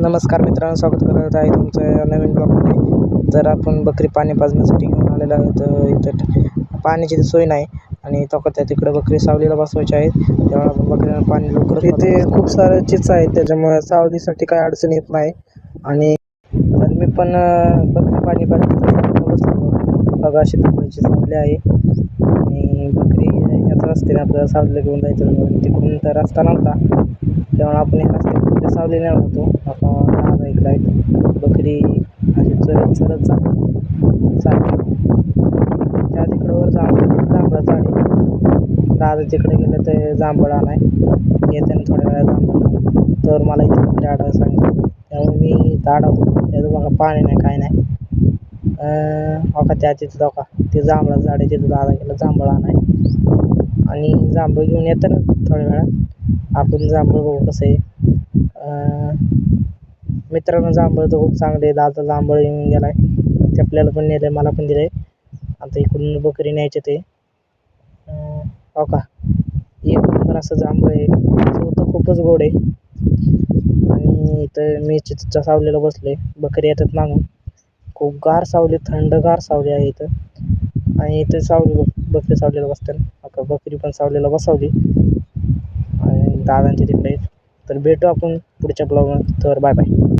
नमस्कार मित्रांनो, स्वागत करत आहे तुमचं नवीन ब्लॉगमध्ये. जर आपण बकरी पाणी पाजण्यासाठी घेऊन आलेला आहे, तर इथं पाण्याची सोय नाही आणि त्या तिकडे बकरी सावलीला बसवायची आहेत. तेव्हा आपण बकऱ्यांना पाणी लवकर इथे खूप सारे चिच आहेत, त्याच्यामुळे सावलीसाठी काही अडचण येत नाही. आणि तर मी पण बकरी पाणी पाजण्यासाठी बसलो. बघा अशी बकरीची सावली आहे आणि बकरी याच रस्त्याने आपल्याला सावलीला घेऊन जायचं. तिकडून तर रस्ता नव्हता, तेव्हा आपण एका रस्त्याने सावलीला होतो. आता इकडे आहेत बकरी अशी चरत चरत चालते. त्या तिकडं वर जांभळं झाड आहे. दादा तिकडे गेलं तर जांभळ आणाय येते ना थोड्या वेळा जांभळ, तर मला इथे बकरी आडायला सांगितलं. त्यामुळे मी इथं आडवतो. त्याचं बघा पाणी नाही काय नाही. का त्या तिथं बघा ते जांभळाचं झाड आहे, तिथं दादा गेलं जांभळ आणाय आणि जांभळ घेऊन येतं ना थोड्या वेळात. आपण जांभळ बघू कसं आहे. मित्रांनो जांभळ तर खूप चांगले. दादा जांभळ येऊन गेलाय, ते आपल्याला पण नेलं, मला पण दिलंय. आता इकडून बकरी न्यायचे ते हो का. एक नंबर असं जांभळ आहे, तर खूपच गोड आहे. आणि इथं मी चिंचेच्या सावलीला बसले, बकरी येतात मागून. खूप गार सावली, थंडगार सावली आहे इथं. आणि इथं सावली बकरी सावलीला बसतात. बकरी पण सावलीला बसवली आणि दादांची तिकडे. तर भेटू आपण पुढच्या ब्लॉगमध्ये. तर बाय बाय.